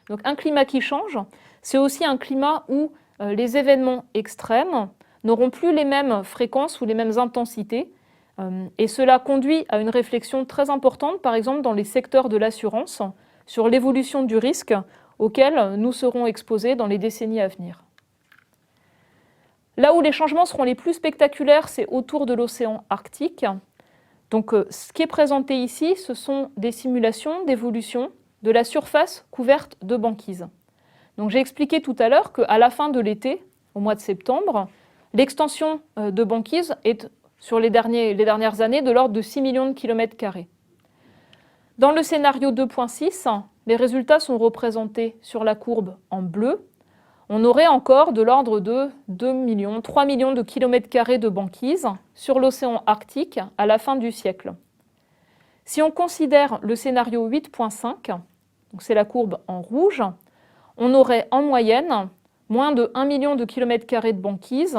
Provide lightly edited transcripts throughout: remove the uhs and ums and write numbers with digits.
Donc un climat qui change, c'est aussi un climat où les événements extrêmes n'auront plus les mêmes fréquences ou les mêmes intensités. Et cela conduit à une réflexion très importante, par exemple dans les secteurs de l'assurance, sur l'évolution du risque auquel nous serons exposés dans les décennies à venir. Là où les changements seront les plus spectaculaires, c'est autour de l'océan Arctique. Donc, ce qui est présenté ici, ce sont des simulations d'évolution de la surface couverte de banquise. Donc, j'ai expliqué tout à l'heure qu'à la fin de l'été, au mois de septembre, l'extension de banquise est, sur les dernières années, de l'ordre de 6 millions de kilomètres carrés. Dans le scénario 2.6, les résultats sont représentés sur la courbe en bleu. On aurait encore de l'ordre de 2 millions, 3 millions de kilomètres carrés de banquise sur l'océan Arctique à la fin du siècle. Si on considère le scénario 8.5, donc c'est la courbe en rouge, on aurait en moyenne moins de 1 million de kilomètres carrés de banquise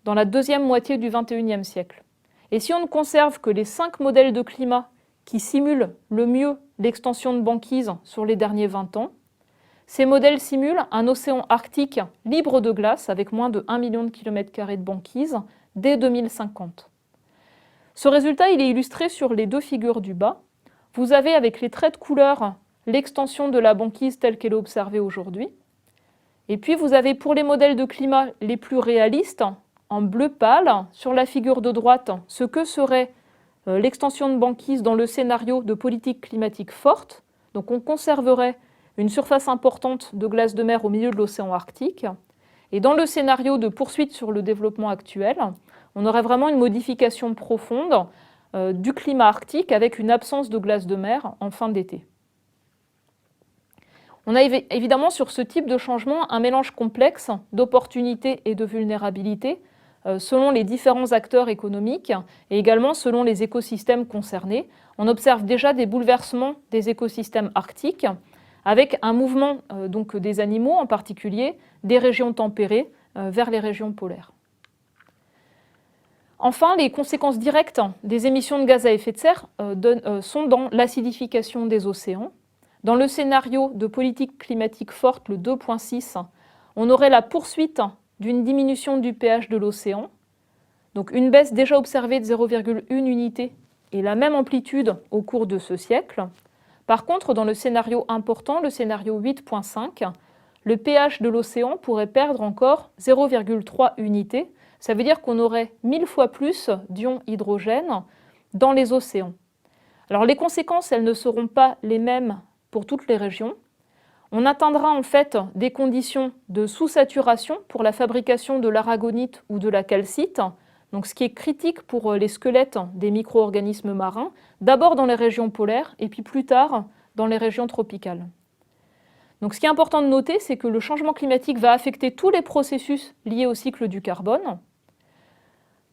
dans la deuxième moitié du XXIe siècle. Et si on ne conserve que les 5 modèles de climat qui simulent le mieux l'extension de banquise sur les derniers 20 ans, ces modèles simulent un océan arctique libre de glace avec moins de 1 million de kilomètres carrés de banquise dès 2050. Ce résultat il est illustré sur les deux figures du bas. Vous avez avec les traits de couleur l'extension de la banquise telle qu'elle est observée aujourd'hui. Et puis vous avez pour les modèles de climat les plus réalistes, en bleu pâle, sur la figure de droite, ce que serait l'extension de banquise dans le scénario de politique climatique forte. Donc on conserverait une surface importante de glace de mer au milieu de l'océan Arctique. Et dans le scénario de poursuite sur le développement actuel, on aurait vraiment une modification profonde du climat arctique avec une absence de glace de mer en fin d'été. On a évidemment sur ce type de changement un mélange complexe d'opportunités et de vulnérabilités selon les différents acteurs économiques et également selon les écosystèmes concernés. On observe déjà des bouleversements des écosystèmes arctiques avec un mouvement donc des animaux, en particulier des régions tempérées vers les régions polaires. Enfin, les conséquences directes des émissions de gaz à effet de serre sont dans l'acidification des océans. Dans le scénario de politique climatique forte, le 2.6, on aurait la poursuite d'une diminution du pH de l'océan, donc une baisse déjà observée de 0,1 unité et la même amplitude au cours de ce siècle. Par contre, dans le scénario important, le scénario 8.5, le pH de l'océan pourrait perdre encore 0,3 unités. Ça veut dire qu'on aurait 1000 fois plus d'ions hydrogène dans les océans. Alors les conséquences, elles ne seront pas les mêmes pour toutes les régions. On atteindra en fait des conditions de sous-saturation pour la fabrication de l'aragonite ou de la calcite, donc ce qui est critique pour les squelettes des micro-organismes marins, d'abord dans les régions polaires et puis plus tard dans les régions tropicales. Donc ce qui est important de noter, c'est que le changement climatique va affecter tous les processus liés au cycle du carbone.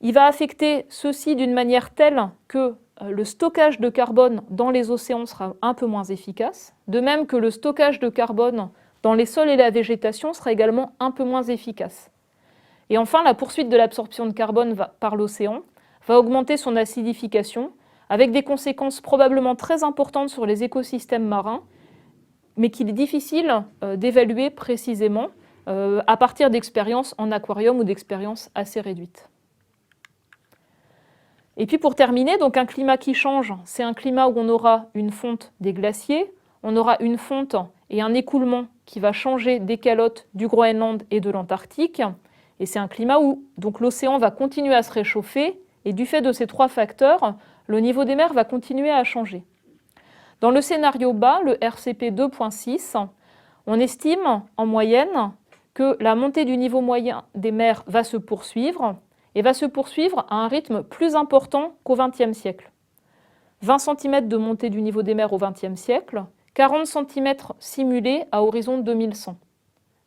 Il va affecter ceux-ci d'une manière telle que le stockage de carbone dans les océans sera un peu moins efficace, de même que le stockage de carbone dans les sols et la végétation sera également un peu moins efficace. Et enfin, la poursuite de l'absorption de carbone par l'océan va augmenter son acidification, avec des conséquences probablement très importantes sur les écosystèmes marins, mais qu'il est difficile d'évaluer précisément à partir d'expériences en aquarium ou d'expériences assez réduites. Et puis pour terminer, donc un climat qui change, c'est un climat où on aura une fonte des glaciers, on aura une fonte et un écoulement qui va changer des calottes du Groenland et de l'Antarctique. Et c'est un climat où donc l'océan va continuer à se réchauffer et du fait de ces trois facteurs, le niveau des mers va continuer à changer. Dans le scénario bas, le RCP 2.6, on estime en moyenne que la montée du niveau moyen des mers va se poursuivre et va se poursuivre à un rythme plus important qu'au XXe siècle. 20 cm de montée du niveau des mers au XXe siècle, 40 cm simulés à horizon 2100.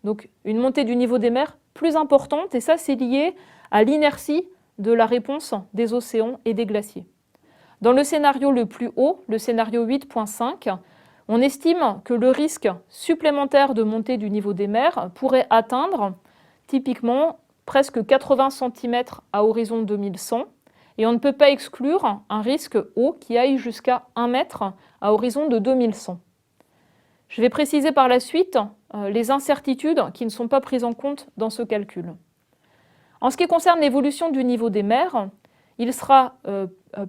Donc une montée du niveau des mers plus importante, et ça c'est lié à l'inertie de la réponse des océans et des glaciers. Dans le scénario le plus haut, le scénario 8.5, on estime que le risque supplémentaire de montée du niveau des mers pourrait atteindre typiquement presque 80 cm à horizon 2100, et on ne peut pas exclure un risque eau qui aille jusqu'à 1 mètre à horizon de 2100. Je vais préciser par la suite les incertitudes qui ne sont pas prises en compte dans ce calcul. En ce qui concerne l'évolution du niveau des mers, il sera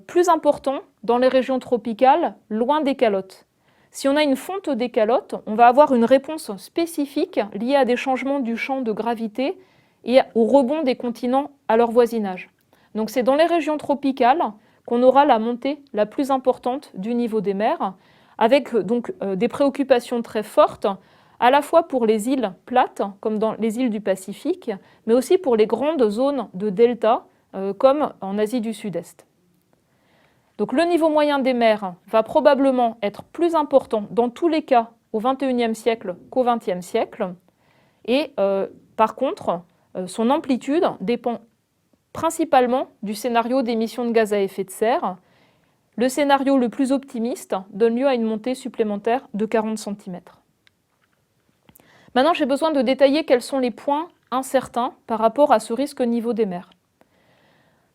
plus important dans les régions tropicales, loin des calottes. Si on a une fonte des calottes, on va avoir une réponse spécifique liée à des changements du champ de gravité et au rebond des continents à leur voisinage. Donc c'est dans les régions tropicales qu'on aura la montée la plus importante du niveau des mers, avec donc des préoccupations très fortes, à la fois pour les îles plates, comme dans les îles du Pacifique, mais aussi pour les grandes zones de delta, comme en Asie du Sud-Est. Donc le niveau moyen des mers va probablement être plus important dans tous les cas au XXIe siècle qu'au XXe siècle, et par contre, son amplitude dépend principalement du scénario d'émissions de gaz à effet de serre. Le scénario le plus optimiste donne lieu à une montée supplémentaire de 40 cm. Maintenant, j'ai besoin de détailler quels sont les points incertains par rapport à ce risque au niveau des mers.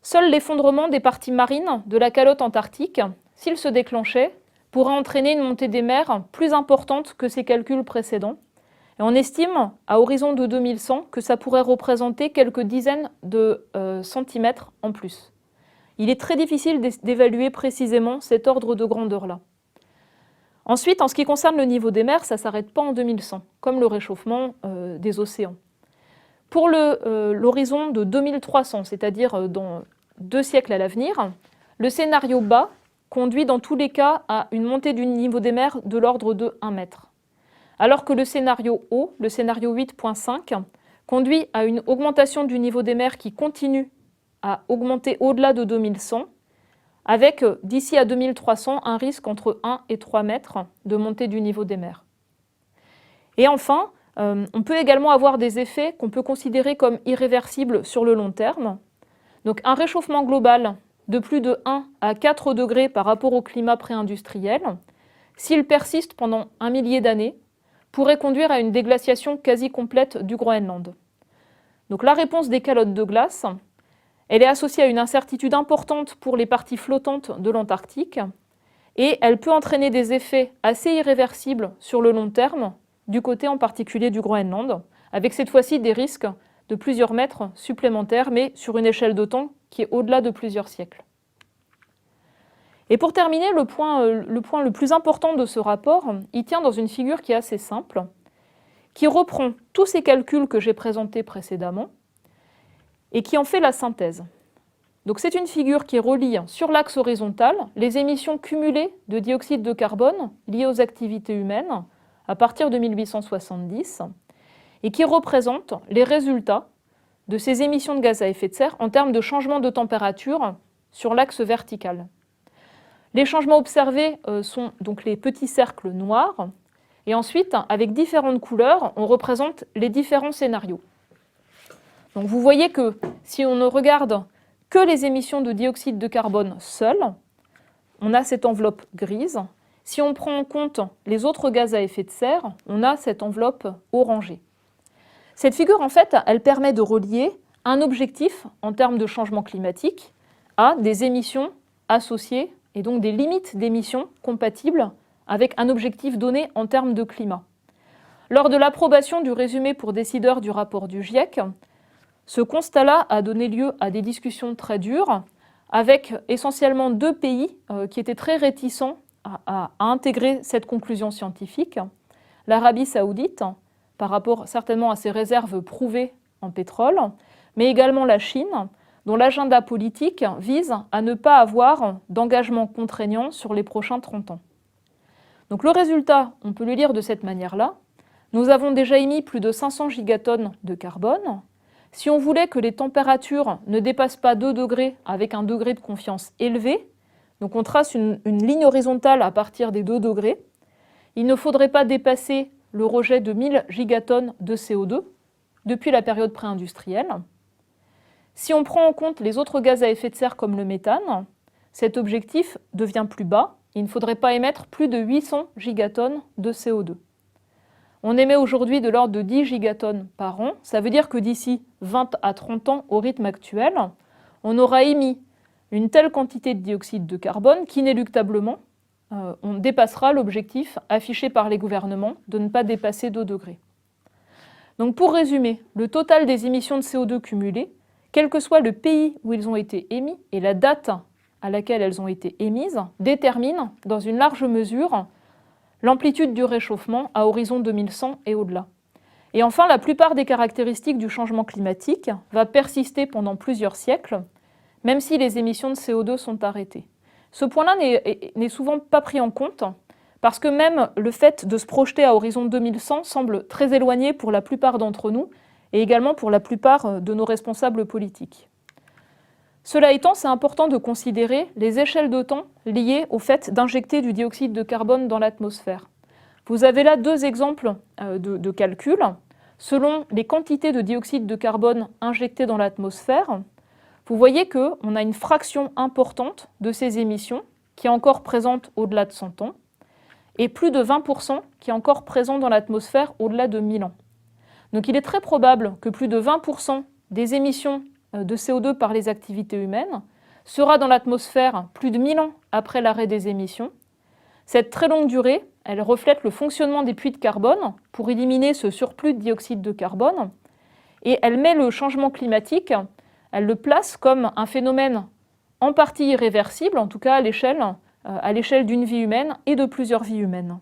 Seul l'effondrement des parties marines de la calotte antarctique, s'il se déclenchait, pourrait entraîner une montée des mers plus importante que ces calculs précédents. Et on estime, à horizon de 2100, que ça pourrait représenter quelques dizaines de centimètres en plus. Il est très difficile d'évaluer précisément cet ordre de grandeur-là. Ensuite, en ce qui concerne le niveau des mers, ça ne s'arrête pas en 2100, comme le réchauffement des océans. Pour l'horizon de 2300, c'est-à-dire dans 2 siècles à l'avenir, le scénario bas conduit dans tous les cas à une montée du niveau des mers de l'ordre de 1 mètre. Alors que le scénario haut, le scénario 8.5, conduit à une augmentation du niveau des mers qui continue à augmenter au-delà de 2100, avec d'ici à 2300 un risque entre 1 et 3 mètres de montée du niveau des mers. Et enfin, on peut également avoir des effets qu'on peut considérer comme irréversibles sur le long terme. Donc un réchauffement global de plus de 1 à 4 degrés par rapport au climat pré-industriel, s'il persiste pendant 1 millier d'années, pourrait conduire à une déglaciation quasi complète du Groenland. Donc la réponse des calottes de glace, elle est associée à une incertitude importante pour les parties flottantes de l'Antarctique et elle peut entraîner des effets assez irréversibles sur le long terme, du côté en particulier du Groenland, avec cette fois-ci des risques de plusieurs mètres supplémentaires, mais sur une échelle de temps qui est au-delà de plusieurs siècles. Et pour terminer, le point le plus important de ce rapport, il tient dans une figure qui est assez simple, qui reprend tous ces calculs que j'ai présentés précédemment et qui en fait la synthèse. Donc c'est une figure qui relie sur l'axe horizontal les émissions cumulées de dioxyde de carbone liées aux activités humaines à partir de 1870 et qui représente les résultats de ces émissions de gaz à effet de serre en termes de changement de température sur l'axe vertical. Les changements observés sont donc les petits cercles noirs et ensuite, avec différentes couleurs, on représente les différents scénarios. Donc vous voyez que si on ne regarde que les émissions de dioxyde de carbone seules, on a cette enveloppe grise. Si on prend en compte les autres gaz à effet de serre, on a cette enveloppe orangée. Cette figure, en fait, elle permet de relier un objectif en termes de changement climatique à des émissions associées et donc des limites d'émissions compatibles avec un objectif donné en termes de climat. Lors de l'approbation du résumé pour décideurs du rapport du GIEC, ce constat-là a donné lieu à des discussions très dures avec essentiellement 2 pays qui étaient très réticents à intégrer cette conclusion scientifique. L'Arabie saoudite, par rapport certainement à ses réserves prouvées en pétrole, mais également la Chine, dont l'agenda politique vise à ne pas avoir d'engagement contraignant sur les prochains 30 ans. Donc le résultat, on peut le lire de cette manière-là. Nous avons déjà émis plus de 500 gigatonnes de carbone. Si on voulait que les températures ne dépassent pas 2 degrés avec un degré de confiance élevé, donc on trace une ligne horizontale à partir des 2 degrés, il ne faudrait pas dépasser le rejet de 1000 gigatonnes de CO2 depuis la période pré-industrielle. Si on prend en compte les autres gaz à effet de serre comme le méthane, cet objectif devient plus bas. Il ne faudrait pas émettre plus de 800 gigatonnes de CO2. On émet aujourd'hui de l'ordre de 10 gigatonnes par an. Ça veut dire que d'ici 20 à 30 ans, au rythme actuel, on aura émis une telle quantité de dioxyde de carbone qu'inéluctablement, on dépassera l'objectif affiché par les gouvernements de ne pas dépasser 2 degrés. Donc pour résumer, le total des émissions de CO2 cumulées, quel que soit le pays où ils ont été émis et la date à laquelle elles ont été émises, détermine dans une large mesure l'amplitude du réchauffement à horizon 2100 et au-delà. Et enfin, la plupart des caractéristiques du changement climatique va persister pendant plusieurs siècles, même si les émissions de CO2 sont arrêtées. Ce point-là n'est souvent pas pris en compte, parce que même le fait de se projeter à horizon 2100 semble très éloigné pour la plupart d'entre nous, et également pour la plupart de nos responsables politiques. Cela étant, c'est important de considérer les échelles de temps liées au fait d'injecter du dioxyde de carbone dans l'atmosphère. Vous avez là 2 exemples de calcul. Selon les quantités de dioxyde de carbone injectées dans l'atmosphère, vous voyez qu'on a une fraction importante de ces émissions qui est encore présente au-delà de 100 ans, et plus de 20% qui est encore présent dans l'atmosphère au-delà de 1000 ans. Donc il est très probable que plus de 20% des émissions de CO2 par les activités humaines sera dans l'atmosphère plus de 1000 ans après l'arrêt des émissions. Cette très longue durée, elle reflète le fonctionnement des puits de carbone pour éliminer ce surplus de dioxyde de carbone, et elle met le changement climatique, elle le place comme un phénomène en partie irréversible, en tout cas à l'échelle d'une vie humaine et de plusieurs vies humaines.